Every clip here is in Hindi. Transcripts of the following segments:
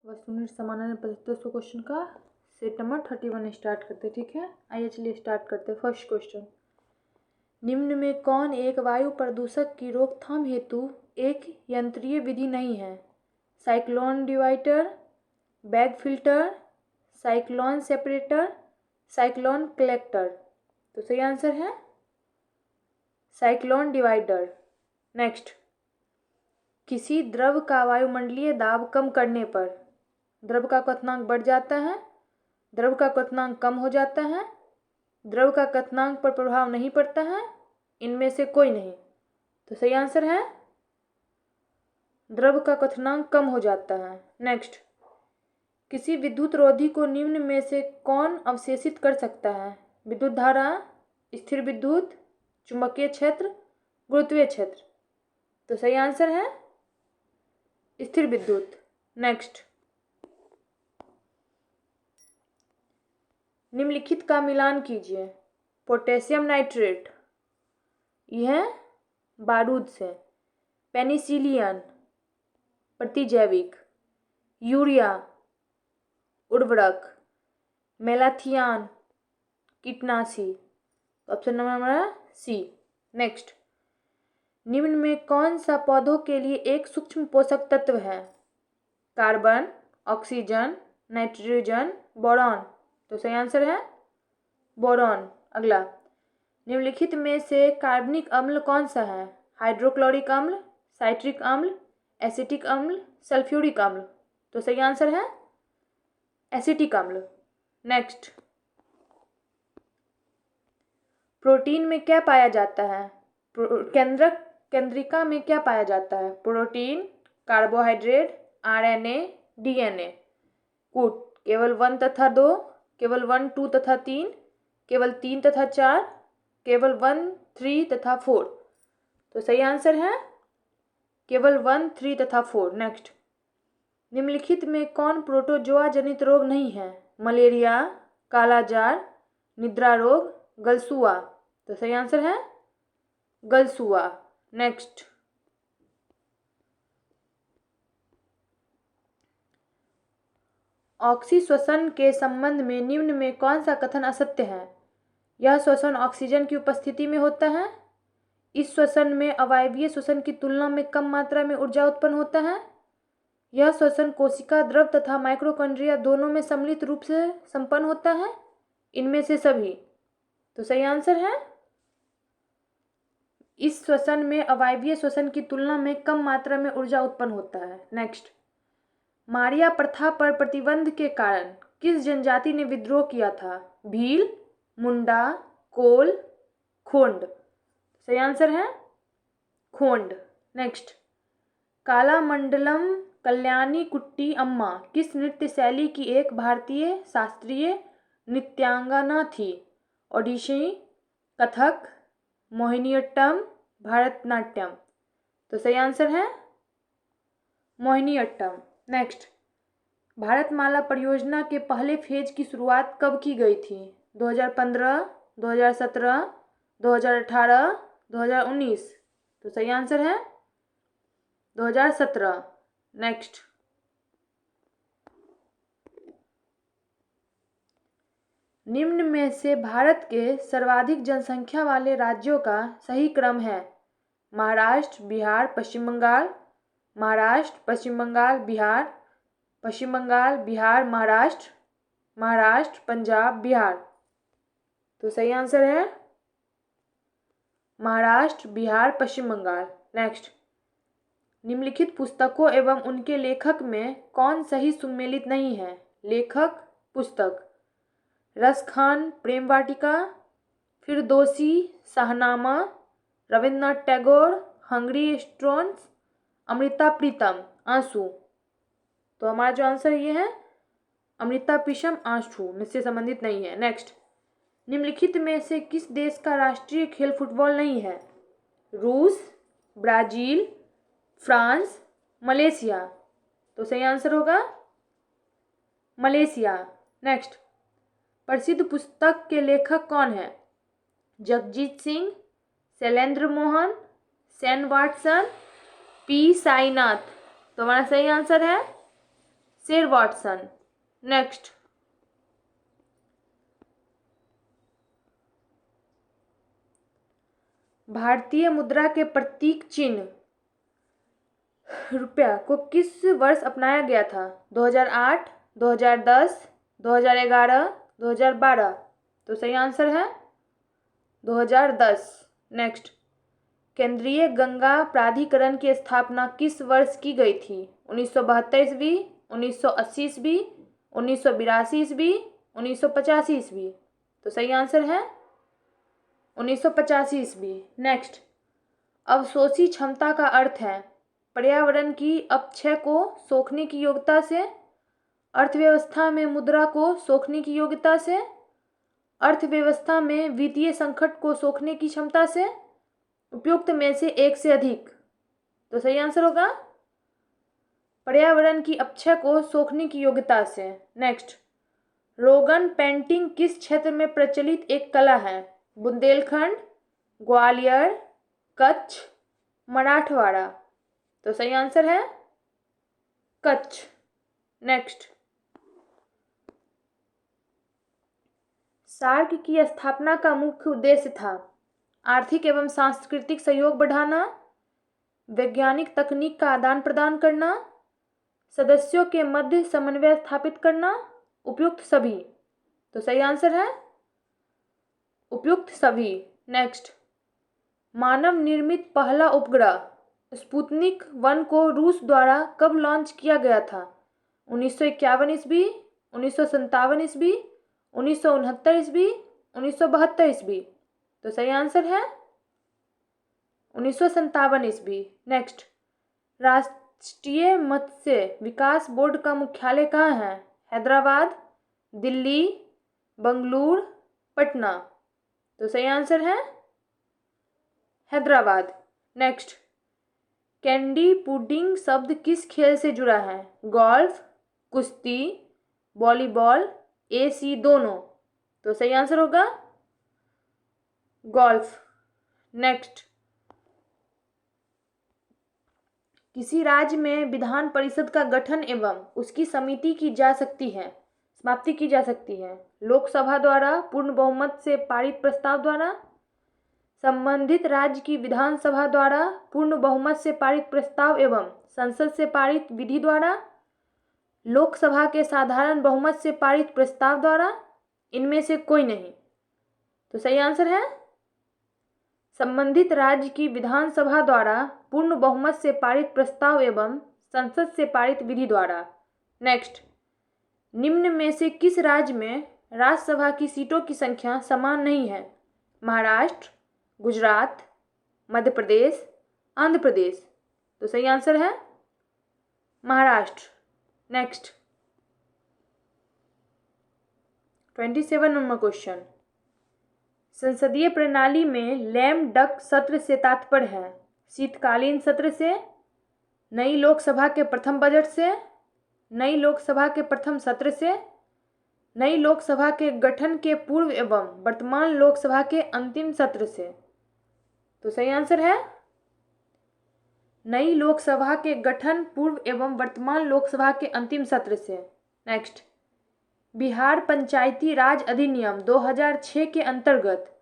वस्तुनिष्ठ समाधान 7500 क्वेश्चन का सेट नंबर 31 स्टार्ट करते। ठीक है, आइए चलिए स्टार्ट करते। फर्स्ट क्वेश्चन, निम्न में कौन एक वायु प्रदूषक की रोकथाम हेतु एक यंत्रीय विधि नहीं है? Cyclone divider, bag filter, cyclone separator, cyclone collector. तो सही आंसर है साइक्लोन डिवाइडर। नेक्स्ट, किसी द्रव का वायुमंडलीय दाब कम करने पर द्रव का क्वथनांक बढ़ जाता है, द्रव का क्वथनांक कम हो जाता है, द्रव का क्वथनांक पर प्रभाव नहीं पड़ता है, इनमें से कोई नहीं। तो सही आंसर है द्रव का क्वथनांक कम हो जाता है। नेक्स्ट, किसी विद्युत रोधी को निम्न में से कौन अवशेषित कर सकता है? विद्युत धारा, स्थिर विद्युत, चुंबकीय क्षेत्र, गुरुत्वीय क्षेत्र। तो सही आंसर है स्थिर विद्युत। नेक्स्ट, निम्नलिखित का मिलान कीजिए। पोटेशियम नाइट्रेट, यह बारूद से, पेनिसिलियन प्रतिजैविक, यूरिया उर्वरक, मेलाथियान कीटनाशी। ऑप्शन नंबर हमारा सी। नेक्स्ट, निम्न में कौन सा पौधों के लिए एक सूक्ष्म पोषक तत्व है? Carbon, oxygen, nitrogen, boron. तो सही आंसर है बोरॉन। अगला, निम्नलिखित में से कार्बनिक अम्ल कौन सा है? हाइड्रोक्लोरिक अम्ल, साइट्रिक अम्ल, एसिटिक अम्ल, सल्फ्यूरिक अम्ल। तो सही आंसर है एसिटिक अम्ल। नेक्स्ट, प्रोटीन में क्या पाया जाता है? केंद्रिका में क्या पाया जाता है? Protein, carbohydrate, RNA, DNA. कूट, केवल 1 तथा 2, केवल 1, 2 तथा 3, केवल 3 तथा 4, केवल 1, 3 तथा 4। तो सही आंसर है केवल 1, 3 तथा 4। नेक्स्ट, निम्नलिखित में कौन प्रोटोजोआ जनित रोग नहीं है? मलेरिया, कालाजार, निद्रा रोग, गलसुआ। तो सही आंसर है गलसुआ। नेक्स्ट, ऑक्सीश्वसन के संबंध में निम्न में कौन सा कथन असत्य है? यह श्वसन ऑक्सीजन की उपस्थिति में होता है। इस श्वसन में अवायवीय श्वसन की तुलना में कम मात्रा में ऊर्जा उत्पन्न होता है। यह श्वसन कोशिका द्रव तथा माइक्रोकॉन्ड्रिया दोनों में सम्मिलित रूप से संपन्न होता है। इनमें से सभी। तो सही आंसर है इस श्वसन में अवायवीय श्वसन की तुलना में कम मात्रा में ऊर्जा उत्पन्न होता है। नेक्स्ट, मारिया प्रथा पर प्रतिबंध के कारण किस जनजाति ने विद्रोह किया था? भील, मुंडा, कोल, खोंड। सही आंसर है खोंड। नेक्स्ट, कालामंडलम कल्याणी कुट्टी अम्मा किस नृत्य शैली की एक भारतीय शास्त्रीय नृत्यांगना थी? ओडिशी, कथक, मोहिनीअट्टम, भारतनाट्यम। तो सही आंसर है मोहिनीअट्टम। नेक्स्ट, भारतमाला परियोजना के पहले फेज की शुरुआत कब की गई थी? 2015, 2017, 2018, 2019। तो सही आंसर है 2017। नेक्स्ट, निम्न में से भारत के सर्वाधिक जनसंख्या वाले राज्यों का सही क्रम है? महाराष्ट्र, बिहार, पश्चिम बंगाल, महाराष्ट्र, पश्चिम बंगाल, बिहार, पश्चिम बंगाल, बिहार, महाराष्ट्र, महाराष्ट्र, पंजाब, बिहार। तो सही आंसर है महाराष्ट्र, बिहार, पश्चिम बंगाल। नेक्स्ट, निम्नलिखित पुस्तकों एवं उनके लेखक में कौन सही सुमेलित नहीं है? लेखक, पुस्तक, रसखान प्रेम वाटिका, फिरदौसी शाहनामा, रविन्द्रनाथ टैगोर हंगरी स्टोन्स, अमृता प्रीतम आंसू। तो हमारा जो आंसर ये है अमृता प्रीतम आंसू में से संबंधित नहीं है। नेक्स्ट, निम्नलिखित में से किस देश का राष्ट्रीय खेल फुटबॉल नहीं है? रूस, ब्राजील, फ्रांस, मलेशिया। तो सही आंसर होगा मलेशिया। नेक्स्ट, प्रसिद्ध पुस्तक के लेखक कौन है? Jagjit Singh, Shailendra Mohan, Sen Watson, P Sainath. तो हमारा सही आंसर है सर वाटसन। नेक्स्ट, भारतीय मुद्रा के प्रतीक चिन्ह रुपया को किस वर्ष अपनाया गया था? 2008, 2010, 2011, 2012। तो सही आंसर है 2010। नेक्स्ट, केंद्रीय गंगा प्राधिकरण की स्थापना किस वर्ष की गई थी? 1972 ईस्वी, 1980 ईस्वी, 1982 ईस्वी, 1985 ईस्वी। तो सही आंसर है 1985 ईस्वी। नेक्स्ट, अवशोषी क्षमता का अर्थ है पर्यावरण की अपक्षय को सोखने की योग्यता से, अर्थव्यवस्था में मुद्रा को सोखने की योग्यता से, अर्थव्यवस्था में वित्तीय संकट को सोखने की क्षमता से, उपयुक्त में से एक से अधिक। तो सही आंसर होगा पर्यावरण की अपक्षय को सोखने की योग्यता से। नेक्स्ट, रोगन पेंटिंग किस क्षेत्र में प्रचलित एक कला है? बुंदेलखंड, ग्वालियर, कच्छ, मराठवाड़ा। तो सही आंसर है कच्छ। नेक्स्ट, सार्क की स्थापना का मुख्य उद्देश्य था आर्थिक एवं सांस्कृतिक सहयोग बढ़ाना, वैज्ञानिक तकनीक का आदान प्रदान करना, सदस्यों के मध्य समन्वय स्थापित करना, उपयुक्त सभी। तो सही आंसर है उपयुक्त सभी। नेक्स्ट, मानव निर्मित पहला उपग्रह स्पुतनिक 1 को रूस द्वारा कब लॉन्च किया गया था? 1951 ईस्वी, 1957 ईस्वी, 1969 ईस्वी, 1972 ईस्वी। तो सही आंसर है 1957 ईस्वी। नेक्स्ट, राष्ट्रीय मत्स्य विकास बोर्ड का मुख्यालय कहाँ है? हैदराबाद, दिल्ली, बंगलुरु, पटना। तो सही आंसर है हैदराबाद। नेक्स्ट, कैंडी पुडिंग शब्द किस खेल से जुड़ा है? गोल्फ, कुश्ती, वॉलीबॉल, AC दोनों। तो सही आंसर होगा गोल्फ। नेक्स्ट, किसी राज्य में विधान परिषद का गठन एवं उसकी समिति की जा सकती है, समाप्ति की जा सकती है लोकसभा द्वारा, पूर्ण बहुमत से पारित प्रस्ताव द्वारा, संबंधित राज्य की विधानसभा द्वारा, पूर्ण बहुमत से पारित प्रस्ताव एवं संसद से पारित विधि द्वारा, लोकसभा के साधारण बहुमत से पारित प्रस्ताव द्वारा, इनमें से कोई नहीं। तो सही आंसर है संबंधित राज्य की विधानसभा द्वारा, पूर्ण बहुमत से पारित प्रस्ताव एवं संसद से पारित विधि द्वारा। नेक्स्ट, निम्न में से किस राज्य में राज्यसभा की सीटों की संख्या समान नहीं है? महाराष्ट्र, गुजरात, मध्य प्रदेश, आंध्र प्रदेश। तो सही आंसर है महाराष्ट्र। नेक्स्ट, 27 नंबर क्वेश्चन, संसदीय प्रणाली में लैम डक सत्र से तात्पर्य है शीतकालीन सत्र से, नई लोकसभा के प्रथम बजट से, नई लोकसभा के प्रथम सत्र से, नई लोकसभा के गठन के पूर्व एवं वर्तमान लोकसभा के अंतिम सत्र से। तो सही आंसर है नई लोकसभा के गठन पूर्व एवं वर्तमान लोकसभा के अंतिम सत्र से। नेक्स्ट, बिहार पंचायती राज अधिनियम 2006 के अंतर्गत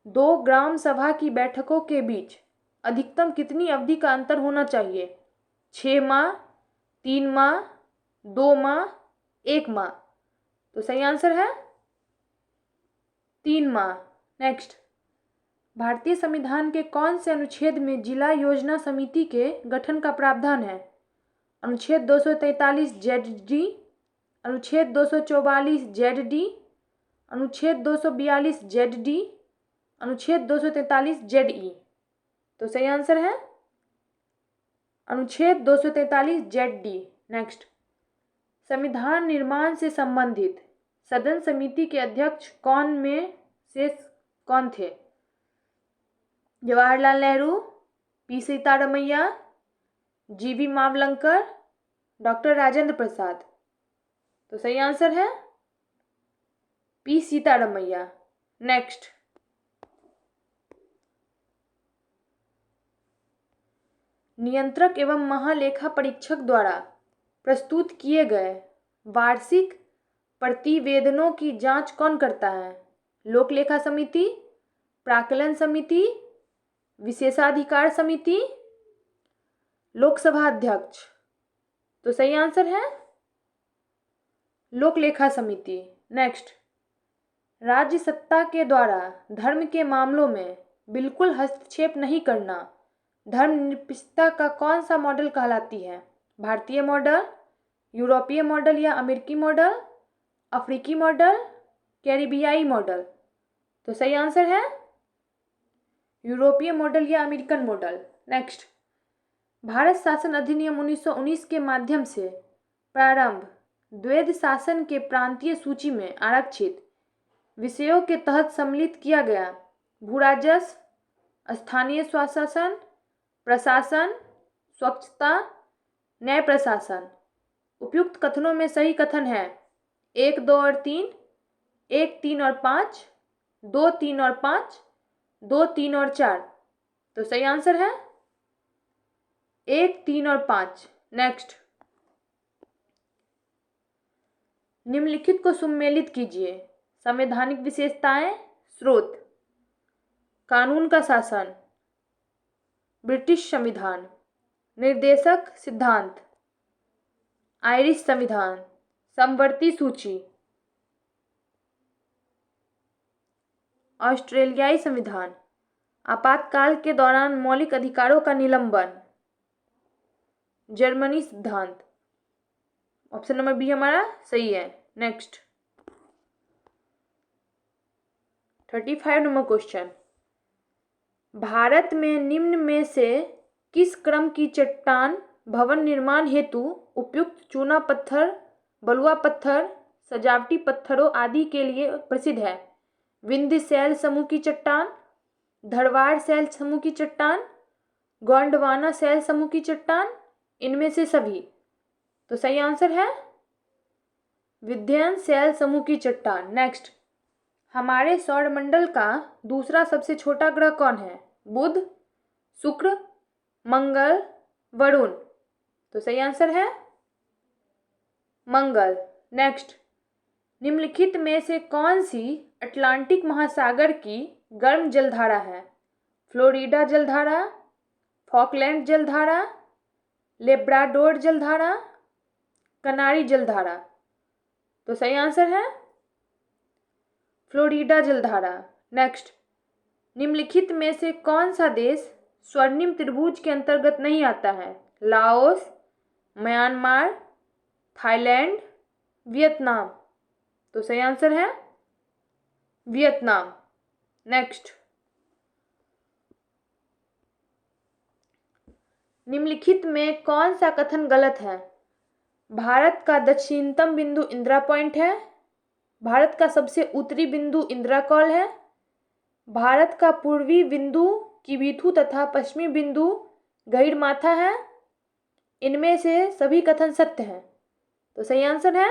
2 ग्राम सभा की बैठकों के बीच अधिकतम कितनी अवधि का अंतर होना चाहिए? 6 माह, 3 माह, 2 माह, 1 माह। तो सही आंसर है 3 माह। नेक्स्ट, भारतीय संविधान के कौन से अनुच्छेद में जिला योजना समिति के गठन का प्रावधान है? अनुच्छेद 243 ZD, अनुच्छेद 244 ZD, अनुच्छेद 242 ZD, अनुच्छेद 243 ZE। तो सही आंसर है अनुच्छेद 243 ZD। नेक्स्ट, संविधान निर्माण से संबंधित सदन समिति के अध्यक्ष कौन थे? Jawaharlal Nehru, P Sitaramayya, GV Mavalankar, doctor Rajendra Prasad. तो सही आंसर है P सीतारमैया। नेक्स्ट, नियंत्रक एवं महालेखा परीक्षक द्वारा प्रस्तुत किए गए वार्षिक प्रतिवेदनों की जांच कौन करता है? लोक लेखा समिति, प्राक्कलन समिति, विशेषाधिकार समिति, लोकसभा अध्यक्ष। तो सही आंसर है लोक लेखा समिति। नेक्स्ट, राज्य सत्ता के द्वारा धर्म के मामलों में बिल्कुल हस्तक्षेप नहीं करना धर्मनिरपेक्षता का कौन सा मॉडल कहलाती है? भारतीय मॉडल, यूरोपीय मॉडल या अमेरिकी मॉडल, अफ्रीकी मॉडल, कैरिबियाई मॉडल। तो सही आंसर है यूरोपीय मॉडल या अमेरिकन मॉडल। नेक्स्ट, भारत शासन अधिनियम 1919 के माध्यम से प्रारंभ द्वैध शासन के प्रांतीय सूची में आरक्षित विषयों के तहत सम्मिलित किया गया भू राजस्व, स्थानीय स्वशासन, प्रशासन, स्वच्छता, न्याय प्रशासन। उपयुक्त कथनों में सही कथन है 1, 2 और 3, 1, 3 और 5, 2, 3 और 5, 2, 3 और 4। तो सही आंसर है 1, 3 और 5। नेक्स्ट, निम्नलिखित को सुमेलित कीजिए। संवैधानिक विशेषताएं, स्रोत, कानून का शासन, ब्रिटिश संविधान, निर्देशक सिद्धांत, आयरिश संविधान, समवर्ती सूची, ऑस्ट्रेलियाई संविधान, आपातकाल के दौरान मौलिक अधिकारों का निलंबन, जर्मनी सिद्धांत। ऑप्शन नंबर बी हमारा सही है। नेक्स्ट, 35 नंबर क्वेश्चन, भारत में निम्न में से किस क्रम की चट्टान भवन निर्माण हेतु उपयुक्त चूना पत्थर, बलुआ पत्थर, सजावटी पत्थरों आदि के लिए प्रसिद्ध है? विंध्य शैल समूह की चट्टान, धरवाड़ शैल समूह की चट्टान, गोंडवाना शैल समूह की चट्टान, इनमें से सभी। तो सही आंसर है विंध्य शैल समूह की चट्टान। नेक्स्ट, हमारे सौरमंडल का दूसरा सबसे छोटा ग्रह कौन है? बुध, शुक्र, मंगल, वरुण। तो सही आंसर है मंगल। नेक्स्ट, निम्नलिखित में से कौन सी अटलांटिक महासागर की गर्म जलधारा है? फ्लोरिडा जलधारा, फॉकलैंड जलधारा, लेब्राडोर जलधारा, कनारी जलधारा। तो सही आंसर है फ्लोरिडा जलधारा। नेक्स्ट, निम्नलिखित में से कौन सा देश स्वर्णिम त्रिभुज के अंतर्गत नहीं आता है? Laos, Myanmar, Thailand, Vietnam. तो सही आंसर है वियतनाम। नेक्स्ट, निम्नलिखित में कौन सा कथन गलत है? भारत का दक्षिणतम बिंदु इंदिरा पॉइंट है, भारत का सबसे उत्तरी बिंदु इंदिरा कॉल है, भारत का पूर्वी बिंदु किबिथु तथा पश्चिमी बिंदु गहीरमाथा है। इनमें से सभी कथन सत्य हैं। तो सही आंसर है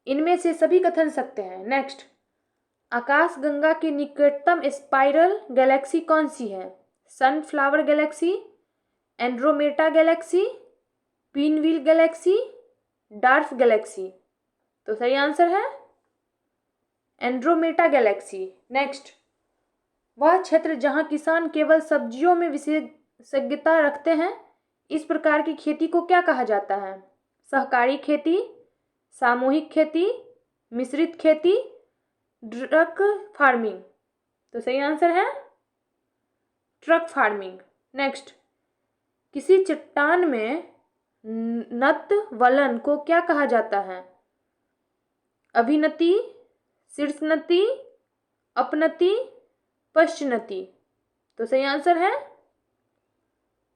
इनमें से सभी कथन सत्य हैं। नेक्स्ट, आकाशगंगा की निकटतम स्पाइरल गैलेक्सी कौन सी है? Sunflower galaxy, Andromeda galaxy, pinwheel galaxy, dwarf galaxy. तो सही आंसर है एंड्रोमेटा गैलेक्सी। नेक्स्ट, वह क्षेत्र जहां किसान केवल सब्जियों में विशेषज्ञता रखते हैं, इस प्रकार की खेती को क्या कहा जाता है? सहकारी खेती, सामूहिक खेती, मिश्रित खेती, ट्रक फार्मिंग। तो सही आंसर है ट्रक फार्मिंग। नेक्स्ट, किसी चट्टान में नत वलन को क्या कहा जाता है? अभिनति, शीर्षनति, अपनति, पश्चनति। तो सही आंसर है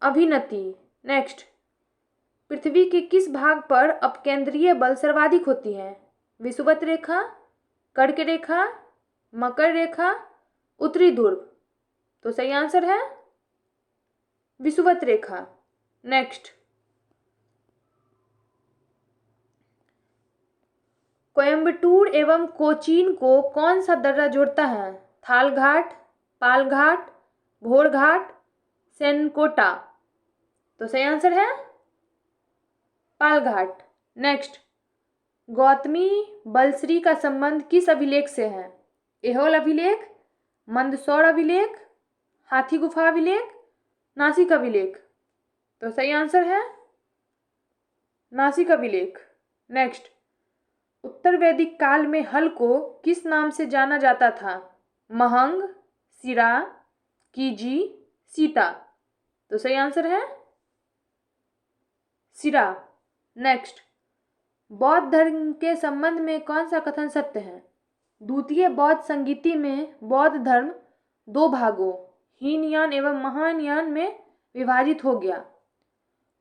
अभिनति। नेक्स्ट, पृथ्वी के किस भाग पर अपकेंद्रीय बल सर्वाधिक होती है? विषुवत रेखा, कर्क रेखा, मकर रेखा, उत्तरी ध्रुव। तो सही आंसर है विषुवत रेखा। नेक्स्ट, कोयम्बटूर एवं कोचीन को कौन सा दर्रा जोड़ता है? थालघाट, पालघाट, भोरघाट, सेनकोटा। तो सही आंसर है पालघाट। नेक्स्ट, गौतमी बलश्री का संबंध किस अभिलेख से है? एहोल अभिलेख, मंदसौर अभिलेख, हाथी गुफा अभिलेख, नासिक अभिलेख। तो सही आंसर है नासिक अभिलेख। नेक्स्ट, उत्तर वैदिक काल में हल को किस नाम से जाना जाता था? महंग, सिरा, कीजी, सीता। तो सही आंसर है सिरा। नेक्स्ट, बौद्ध धर्म के संबंध में कौन सा कथन सत्य है? द्वितीय बौद्ध संगीति में बौद्ध धर्म दो भागों हीनयान एवं महायान में विभाजित हो गया।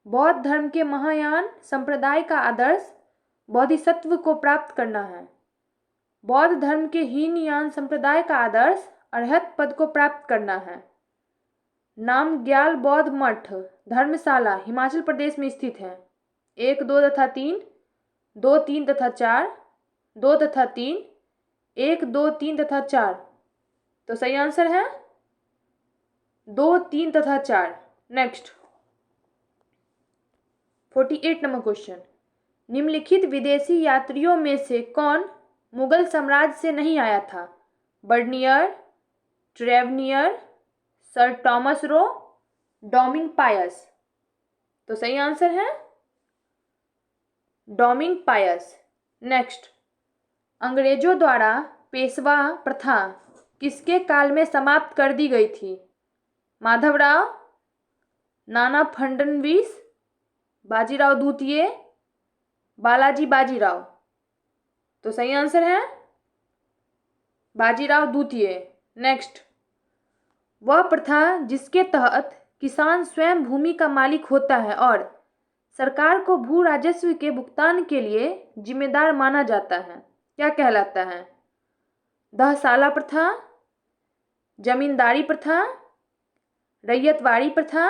बौद्ध धर्म के महायान संप्रदाय का आदर्श बोधिसत्व को प्राप्त करना है। बौद्ध धर्म के हीनयान संप्रदाय का आदर्श अरहत पद को प्राप्त करना है। नामग्याल बौद्ध मठ धर्मशाला हिमाचल प्रदेश में स्थित है। 1, 2 तथा 3, 2, 3 तथा 4, 2 तथा 3, 1, 2, 3 तथा 4। तो सही आंसर है 2, 3 तथा 4। नेक्स्ट, 48 नंबर क्वेश्चन, निम्नलिखित विदेशी यात्रियों में से कौन मुगल साम्राज्य से नहीं आया था? Bernier, Tavernier, sir Thomas Roe, Domingo Paes. तो सही आंसर है डोमिंग पायस। नेक्स्ट, अंग्रेजों द्वारा पेशवा प्रथा किसके काल में समाप्त कर दी गई थी? माधवराव, नाना फडणवीस, बाजीराव द्वितीय, बालाजी बाजीराव। तो सही आंसर है बाजीराव द्वितीय। नेक्स्ट, वह प्रथा जिसके तहत किसान स्वयं भूमि का मालिक होता है और सरकार को भू राजस्व के भुगतान के लिए जिम्मेदार माना जाता है, क्या कहलाता है? दहसाला प्रथा, जमींदारी प्रथा, रैयतवाड़ी प्रथा,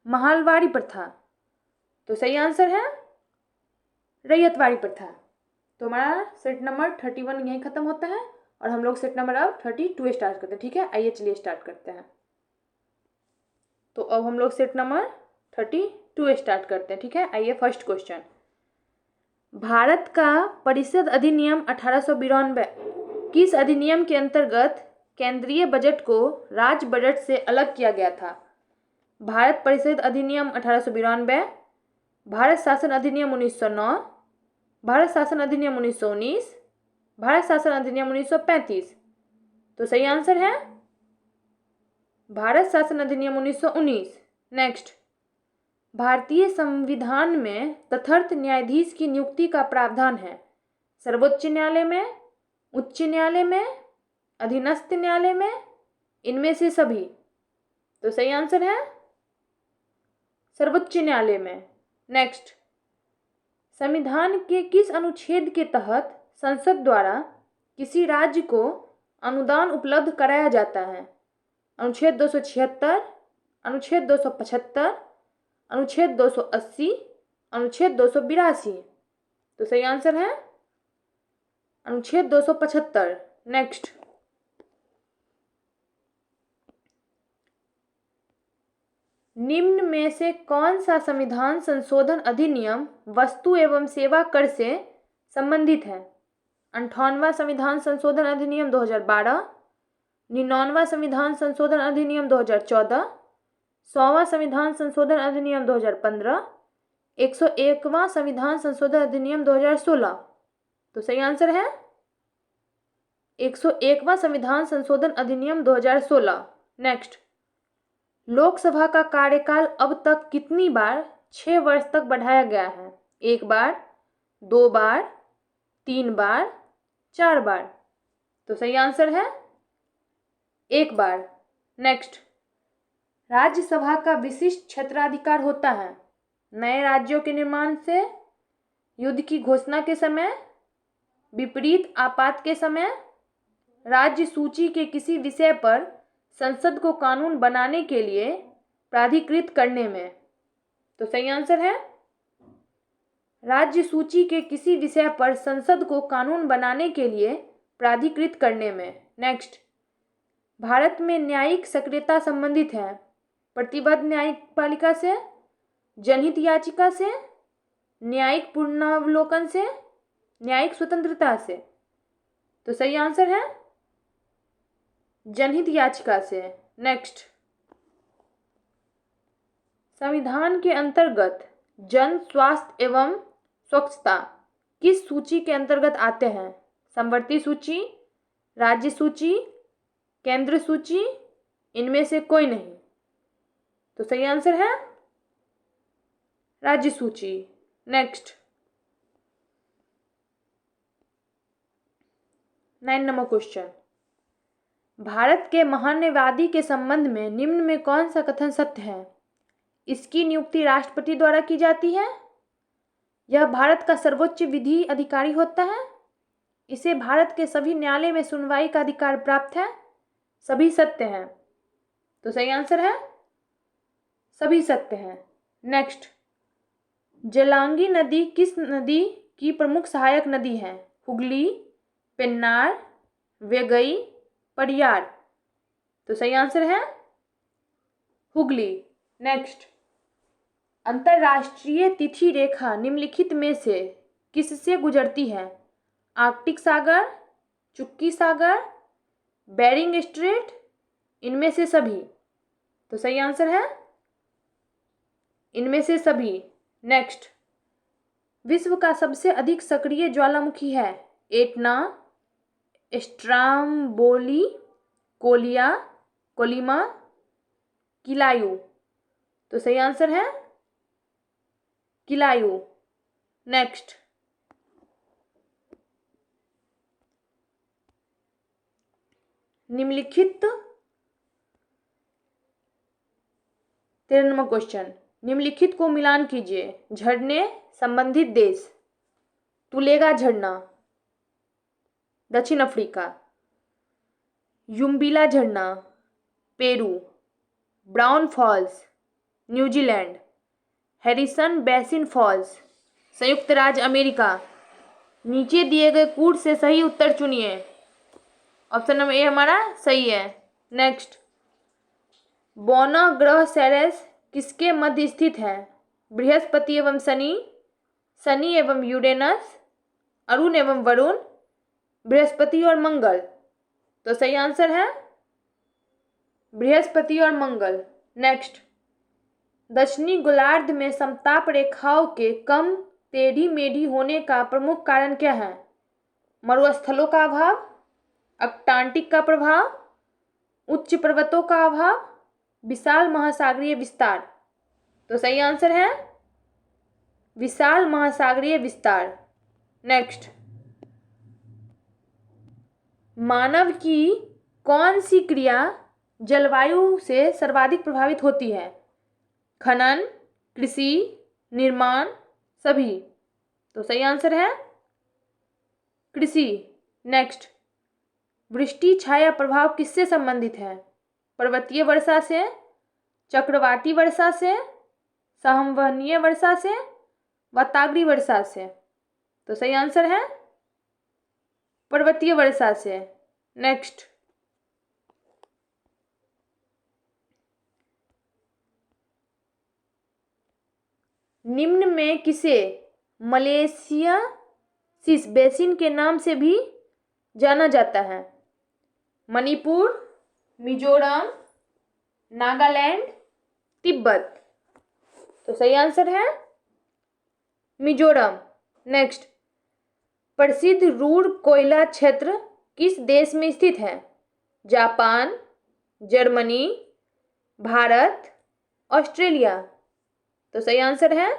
महालवाड़ी प्रथा। तो सही आंसर है रैयतवाड़ी प्रथा। तो हमारा सेट नंबर 31 यहीं खत्म होता है और हम लोग सेट नंबर अब 32 स्टार्ट करते हैं। ठीक है, आइए चलिए स्टार्ट करते हैं। तो अब हम लोग सेट नंबर 32 स्टार्ट करते हैं। ठीक है, आइए फर्स्ट क्वेश्चन, भारत का परिषद अधिनियम 1892 किस अधिनियम के अंतर्गत केंद्रीय बजट को राज्य बजट से अलग किया गया था? भारत परिषद अधिनियम 1892, भारत शासन अधिनियम 1909, भारत शासन अधिनियम 1919, भारत शासन अधिनियम 1935। तो सही आंसर है भारत शासन अधिनियम 1919। नेक्स्ट, भारतीय संविधान में तथार्थ न्यायाधीश की नियुक्ति का प्रावधान है? सर्वोच्च न्यायालय में, उच्च न्यायालय में, अधीनस्थ न्यायालय में, इनमें से सभी। तो सही आंसर है सर्वोच्च न्यायालय में। नेक्स्ट, संविधान के किस अनुच्छेद के तहत संसद द्वारा किसी राज्य को अनुदान उपलब्ध कराया जाता है? अनुच्छेद 276, अनुच्छेद 275, अनुच्छेद 280, अनुच्छेद 282। तो सही आंसर है अनुच्छेद 275। नेक्स्ट, निम्न में से कौन सा संविधान संशोधन अधिनियम वस्तु एवं सेवा कर से संबंधित है? 58वां संविधान संशोधन अधिनियम 2012, 99वां संविधान संशोधन अधिनियम 2014, 100वां संविधान संशोधन अधिनियम 2015, 101वां संविधान संशोधन अधिनियम 2016। तो सही आंसर है 101वां संविधान संशोधन अधिनियम 2016। नेक्स्ट, लोकसभा का कार्यकाल अब तक कितनी बार 6 वर्ष तक बढ़ाया गया है? 1 बार, 2 बार, 3 बार, 4 बार। तो सही आंसर है 1 बार। नेक्स्ट, राज्यसभा का विशिष्ट क्षेत्राधिकार होता है नए राज्यों के निर्माण से, युद्ध की घोषणा के समय, विपरीत आपात के समय, राज्य सूची के किसी विषय पर संसद को कानून बनाने के लिए प्राधिकृत करने में। तो सही आंसर है राज्य सूची के किसी विषय पर संसद को कानून बनाने के लिए प्राधिकृत करने में। नेक्स्ट, भारत में न्यायिक सक्रियता संबंधित है प्रतिबद्ध न्यायपालिका से, जनहित याचिका से, न्यायिक पुनरावलोकन से, न्यायिक स्वतंत्रता से। तो सही आंसर है जनहित याचिका से। नेक्स्ट, संविधान के अंतर्गत जन स्वास्थ्य एवं स्वच्छता किस सूची के अंतर्गत आते हैं? समवर्ती सूची, राज्य सूची, केंद्र सूची, इनमें से कोई नहीं। तो सही आंसर है राज्य सूची। नेक्स्ट, 9 नंबर क्वेश्चन, भारत के महान्यवादी के संबंध में निम्न में कौन सा कथन सत्य है? इसकी नियुक्ति राष्ट्रपति द्वारा की जाती है, यह भारत का सर्वोच्च विधि अधिकारी होता है, इसे भारत के सभी न्यायालय में सुनवाई का अधिकार प्राप्त है, सभी सत्य हैं। तो सही आंसर है सभी सत्य हैं। नेक्स्ट, जलांगी नदी किस नदी की प्रमुख सहायक नदी है? हुगली, पेन्नार, वैगई, परियार। तो सही आंसर है हुगली। नेक्स्ट, अंतरराष्ट्रीय तिथि रेखा निम्नलिखित में से किससे गुजरती है? आर्कटिक सागर, चुक्की सागर, बेरिंग स्ट्रेट, इनमें से सभी। तो सही आंसर है इनमें से सभी। नेक्स्ट, विश्व का सबसे अधिक सक्रिय ज्वालामुखी है? Etna, Stromboli, Colima, Kilauea. तो सही आंसर है किलायू। नेक्स्ट, निम्नलिखित 13 नंबर क्वेश्चन, निम्नलिखित को मिलान कीजिए। झरने संबंधित देश, तुलेगा झरना दक्षिण अफ्रीका, युम्बिला झरना Peru, Browne Falls New Zealand, Harrison Basin Falls संयुक्त राज्य अमेरिका। नीचे दिए गए कूट से सही उत्तर चुनिए। ऑप्शन नंबर ए हमारा सही है। नेक्स्ट, बौना ग्रह सेरेस किसके मध्य स्थित है? बृहस्पति एवं शनि, शनि एवं यूरेनस, अरुण एवं वरुण, बृहस्पति और मंगल। तो सही आंसर है बृहस्पति और मंगल। नेक्स्ट, दक्षिणी गोलार्ध में समताप रेखाओं के कम टेढ़ी मेढ़ी होने का प्रमुख कारण क्या है? मरुस्थलों का अभाव, अंटार्कटिक का प्रभाव, उच्च पर्वतों का अभाव, विशाल महासागरीय विस्तार। तो सही आंसर है विशाल महासागरीय विस्तार। नेक्स्ट, मानव की कौन सी क्रिया जलवायु से सर्वाधिक प्रभावित होती है? खनन, कृषि, निर्माण, सभी। तो सही आंसर है कृषि। नेक्स्ट, वृष्टि छाया प्रभाव किससे संबंधित है? पर्वतीय वर्षा से, चक्रवाती वर्षा से, संवहनीय वर्षा से, वाताग्रीय वर्षा से। तो सही आंसर है पर्वतीय वर्षा से। नेक्स्ट, निम्न में किसे मलेशिया सिस बेसिन के नाम से भी जाना जाता है? मणिपुर, मिजोरम, नागालैंड, तिब्बत। तो सही आंसर है मिजोरम। नेक्स्ट, प्रसिद्ध रूर कोयला क्षेत्र किस देश में स्थित है? Japan, Germany, Bharat, Australia. तो सही आंसर है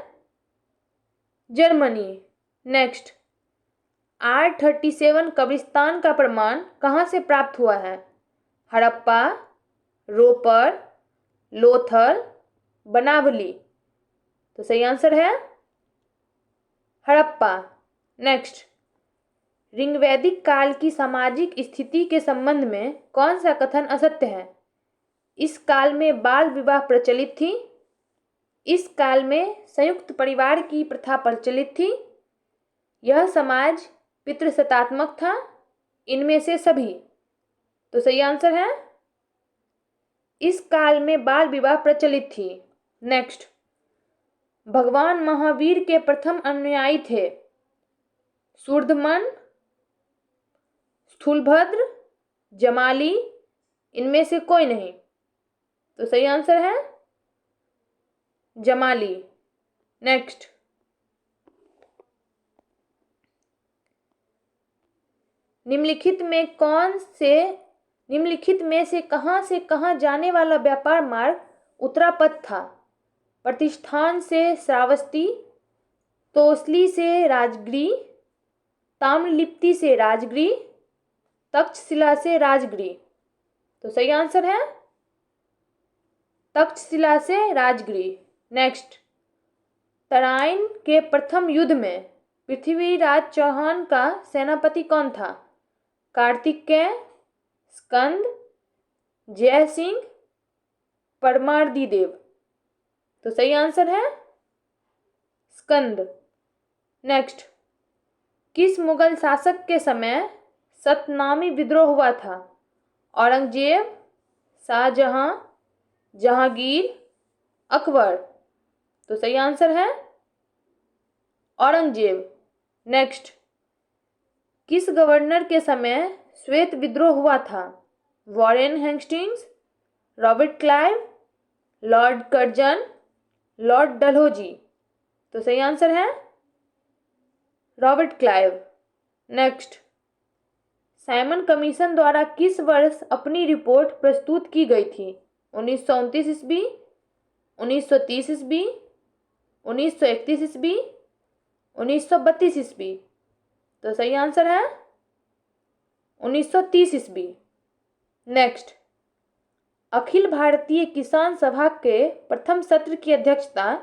जर्मनी। नेक्स्ट, R37 कब्रिस्तान का प्रमाण कहाँ से प्राप्त हुआ है? हड़प्पा, रोपर, लोथल, बनावली। तो सही आंसर है हड़प्पा। नेक्स्ट, ऋग्वैदिक काल की सामाजिक स्थिति के संबंध में कौन सा कथन असत्य है? इस काल में बाल विवाह प्रचलित थी, इस काल में संयुक्त परिवार की प्रथा प्रचलित थी, यह समाज पितृसत्तात्मक था, इनमें से सभी। तो सही आंसर है इस काल में बाल विवाह प्रचलित थी। नेक्स्ट, भगवान महावीर के प्रथम अनुयायी थे? शूरद्मन, स्थूलभद्र, जमाली, इनमें से कोई नहीं। तो सही आंसर है जमाली। नेक्स्ट, निम्नलिखित में से कहां जाने वाला व्यापार मार्ग उत्तरापथ था? प्रतिष्ठान से श्रावस्ती, तोसली से राजगिरी, ताम्रलिप्ति से राजगिरी, तक्षशिला से राजगिरी। तो सही आंसर है तक्षशिला से राजगिरी। नेक्स्ट, तराइन के प्रथम युद्ध में पृथ्वीराज चौहान का सेनापति कौन था? कार्तिकेय, स्कंद, जय सिंह, परमार्दी देव। तो सही आंसर है स्कंद। नेक्स्ट, किस मुगल शासक के समय सतनामी विद्रोह हुआ था? औरंगजेब, शाहजहां, जहांगीर, अकबर। तो सही आंसर है औरंगजेब। नेक्स्ट, किस गवर्नर के समय श्वेत विद्रोह हुआ था? Warren Hastings, Robert Clive, Lord Curzon, Lord Dalhousie. तो सही आंसर है Robert Clive. Next, Simon commission द्वारा किस वर्ष अपनी रिपोर्ट प्रस्तुत की गई थी? 1929 ईस्वी, 1930 ईस्वी, 1931 ईस्वी, 1932 ईस्वी। तो सही आंसर है 1930 ईस्वी। नेक्स्ट, अखिल भारतीय किसान सभा के प्रथम सत्र की अध्यक्षता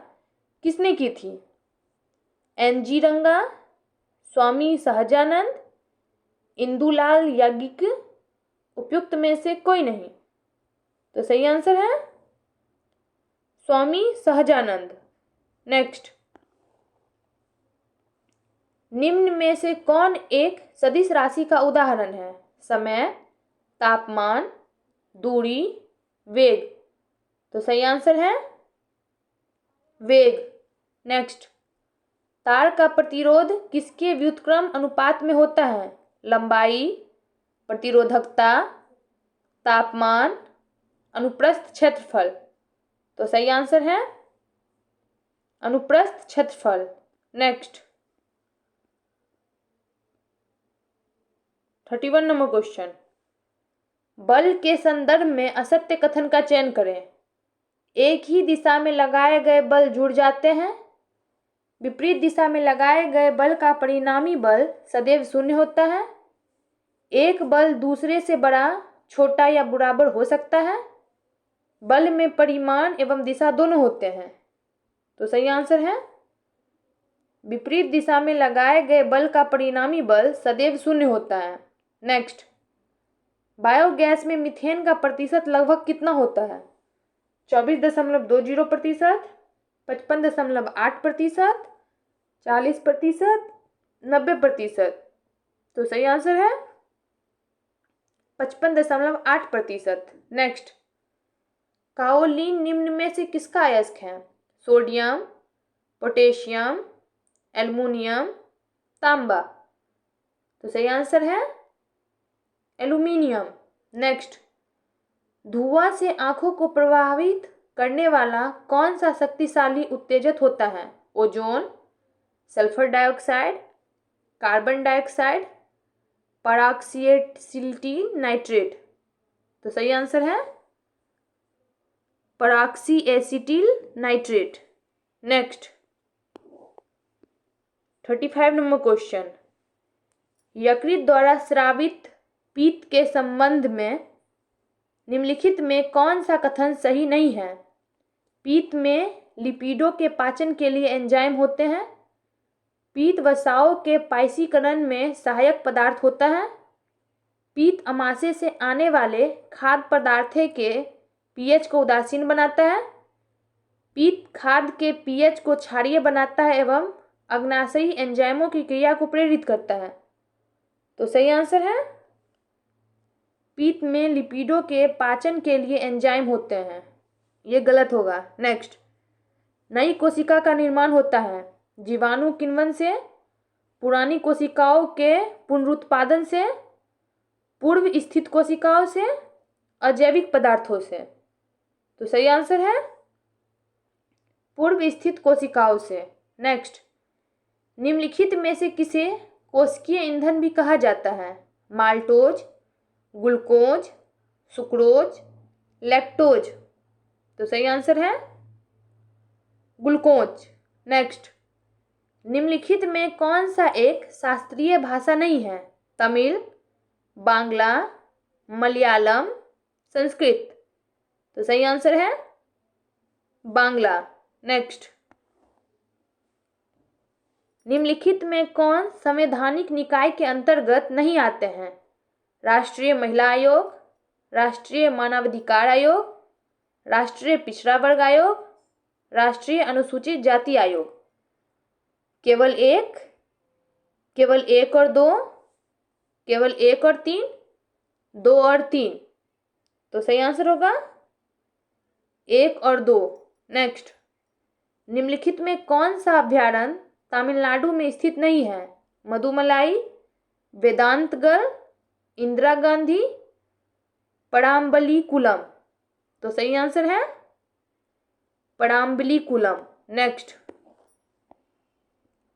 किसने की थी? एन.जी. रंगा, स्वामी सहजानंद, इंदुलाल याज्ञिक, उपयुक्त में से कोई नहीं। तो सही आंसर है स्वामी सहजानंद। नेक्स्ट, निम्न में से कौन एक सदिश राशि का उदाहरण है? समय, तापमान, दूरी, वेग। तो सही आंसर है वेग। नेक्स्ट, तार का प्रतिरोध किसके व्युत्क्रम अनुपात में होता है? लंबाई, प्रतिरोधकता, तापमान, अनुप्रस्थ क्षेत्रफल। तो सही आंसर है अनुप्रस्थ क्षेत्रफल। नेक्स्ट, 31 नंबर क्वेश्चन, बल के संदर्भ में असत्य कथन का चयन करें। एक ही दिशा में लगाए गए बल जुड़ जाते हैं। विपरीत दिशा में लगाए गए बल का परिणामी बल सदैव शून्य होता है। एक बल दूसरे से बड़ा, छोटा या बराबर हो सकता है। बल में परिमाण एवं दिशा दोनों होते हैं। तो सही आंसर है विपरीत दिशा में लगाए गए बल का परिणामी बल सदैव शून्य होता है। नेक्स्ट, बायोगैस में मीथेन का प्रतिशत लगभग कितना होता है? 24.20%, 55.8%, 40%, 90%। तो सही आंसर है 55.8%। नेक्स्ट, काओलिन निम्न में से किसका अयस्क है? सोडियम, पोटेशियम, एल्युमिनियम, तांबा। तो सही आंसर है एल्युमिनियम। नेक्स्ट, धुआं से आंखों को प्रभावित करने वाला कौन सा शक्तिशाली उत्तेजक होता है? Ozone, sulphur dioxide, carbon dioxide, peroxyacetyl nitrate. तो सही आंसर है peroxyacetyl nitrate. Next, 35 number question, यकृत द्वारा स्रावित पित्त के संबंध में निम्नलिखित में कौन सा कथन सही नहीं है? पित्त में लिपिडों के पाचन के लिए एंजाइम होते हैं। पित्त वसाओं के पाइसीकरण में सहायक पदार्थ होता है। पित्त अमाशय से आने वाले खाद्य पदार्थों के पीएच को उदासीन बनाता है। पित्त खाद्य के पीएच को क्षारीय बनाता है एवं अग्नाशयी एंजाइमों की क्रिया को प्रेरित करता है। तो सही आंसर है पित्त में लिपिडों के पाचन के लिए एंजाइम होते हैं। ये गलत होगा। नेक्स्ट, नई कोशिका का निर्माण होता है जीवाणु किण्वन से, पुरानी कोशिकाओं के पुनरुत्पादन से, पूर्व स्थित कोशिकाओं से, अजैविक पदार्थों से। तो सही आंसर है पूर्व स्थित कोशिकाओं से। नेक्स्ट, निम्नलिखित में से किसे कोशिकीय ईंधन भी कहा जाता है? Maltose, glucose, sucrose, lactose. तो सही आंसर है ग्लूकोज। नेक्स्ट, निम्नलिखित में कौन सा एक शास्त्रीय भाषा नहीं है? तमिल, बांग्ला, मलयालम, संस्कृत। तो सही आंसर है बांग्ला। नेक्स्ट, निम्नलिखित में कौन संवैधानिक निकाय के अंतर्गत नहीं आते हैं? राष्ट्रीय महिला आयोग, राष्ट्रीय मानवाधिकार आयोग, राष्ट्रीय पिछड़ा वर्ग आयोग, राष्ट्रीय अनुसूचित जाति आयोग। केवल एक, केवल एक और दो, केवल एक और तीन, दो और तीन। तो सही आंसर होगा एक और दो। नेक्स्ट, निम्नलिखित में कौन सा अभ्यारण्य तमिलनाडु में स्थित नहीं है? मधुमलाई, वेदांतगढ़, इंदिरा गांधी, पड़ाम्बलीकुलम। तो सही आंसर है पड़ाम्बलीकुलम। नेक्स्ट,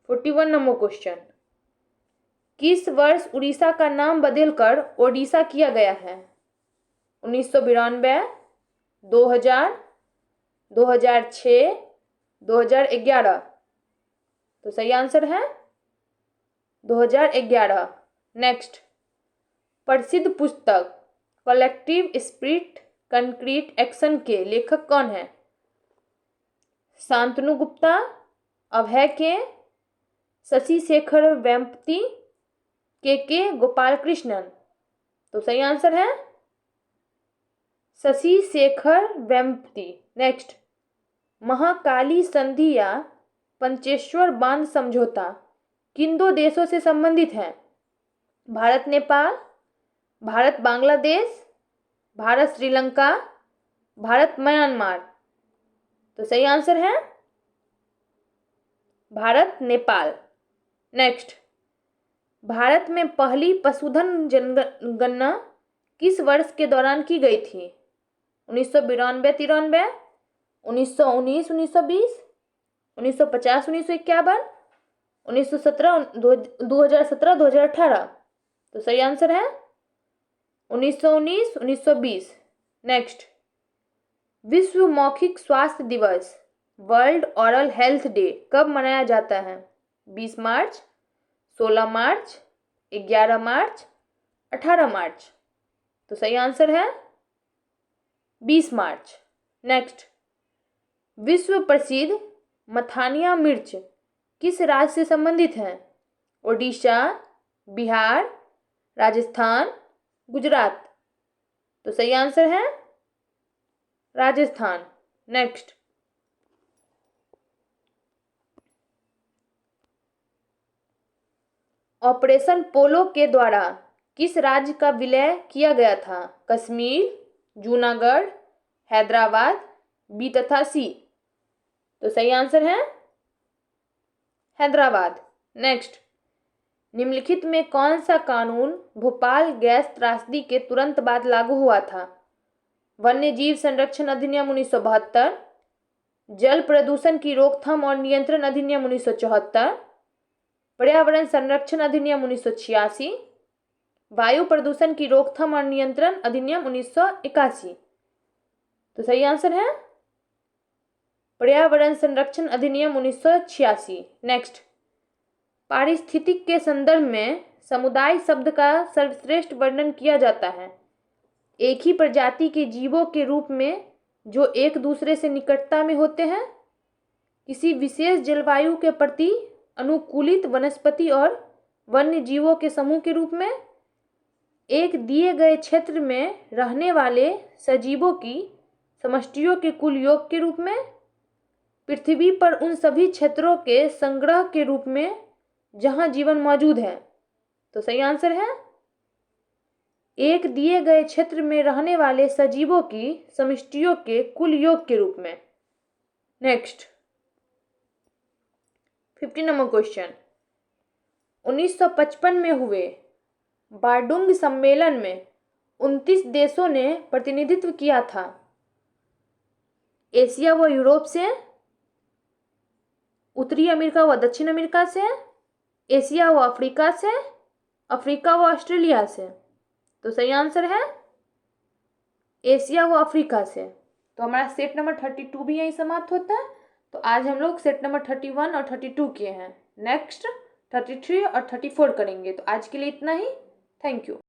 41 नंबर क्वेश्चन, किस वर्ष उड़ीसा का नाम बदलकर ओडिशा किया गया है? 1992, 2000, 2006, 2011। तो सही आंसर है 2011। नेक्स्ट, प्रसिद्ध पुस्तक कलेक्टिव स्पिरिट कंक्रीट एक्शन के लेखक कौन है? शांतनु गुप्ता, अभय के, शशि शेखर वेम्पति, के गोपाल कृष्णन। तो सही आंसर है शशि शेखर वेम्पति। नेक्स्ट, महाकाली संधि या पंचेश्वर बांध समझौता किन दो देशों से संबंधित है? भारत नेपाल, भारत बांग्लादेश, भारत श्रीलंका, भारत म्यांमार। तो सही आंसर है भारत नेपाल। नेक्स्ट, भारत में पहली पशुधन जनगणना किस वर्ष के दौरान की गई थी? 1992-93, 1919-1920, 1950-1951, 2017-2018। तो सही आंसर है 1919-1920। नेक्स्ट, विश्व मौखिक स्वास्थ्य दिवस वर्ल्ड ओरल हेल्थ डे कब मनाया जाता है? 20 मार्च, 16 मार्च, 11 मार्च, 18 मार्च। तो सही आंसर है 20 मार्च। नेक्स्ट, विश्व प्रसिद्ध मथानिया मिर्च किस राज्य से संबंधित है? ओडिशा, बिहार, राजस्थान, गुजरात। तो सही आंसर है राजस्थान। नेक्स्ट, ऑपरेशन पोलो के द्वारा किस राज्य का विलय किया गया था? कश्मीर, जूनागढ़, हैदराबाद, बी तथा सी। तो सही आंसर है हैदराबाद। नेक्स्ट, निम्नलिखित में कौन सा कानून भोपाल गैस त्रासदी के तुरंत बाद लागू हुआ था? वन्य जीव संरक्षण अधिनियम 1972, जल प्रदूषण की रोकथाम और नियंत्रण अधिनियम 1974, पर्यावरण संरक्षण अधिनियम 1986, वायु प्रदूषण की रोकथाम और नियंत्रण अधिनियम 1981। तो सही आंसर है पर्यावरण संरक्षण अधिनियम 1986। नेक्स्ट, पारिस्थितिक के संदर्भ में समुदाय शब्द का सर्वश्रेष्ठ वर्णन किया जाता है? एक ही प्रजाति के जीवों के रूप में जो एक दूसरे से निकटता में होते हैं, किसी विशेष जलवायु के प्रति अनुकूलित वनस्पति और वन्य जीवों के समूह के रूप में, एक दिए गए क्षेत्र में रहने वाले सजीवों की समष्टियों के कुल योग के रूप में, पृथ्वी पर उन सभी क्षेत्रों के संग्रह के रूप में जहां जीवन मौजूद है। तो सही आंसर है एक दिए गए क्षेत्र में रहने वाले सजीवों की समष्टियों के कुल योग के रूप में। नेक्स्ट, 50 नंबर क्वेश्चन, 1955 में हुए बार्डुंग सम्मेलन में 29 देशों ने प्रतिनिधित्व किया था। एशिया व यूरोप से, उत्तरी अमेरिका व दक्षिण अमेरिका से, एशिया व अफ्रीका से, अफ्रीका व ऑस्ट्रेलिया से। तो सही आंसर है एशिया व अफ्रीका से। तो हमारा सेट नंबर 32 भी यहीं समाप्त होता है। तो आज हम लोग सेट नंबर 31 और 32 किए हैं। नेक्स्ट 33 और 34 करेंगे। तो आज के लिए इतना ही। Thank you.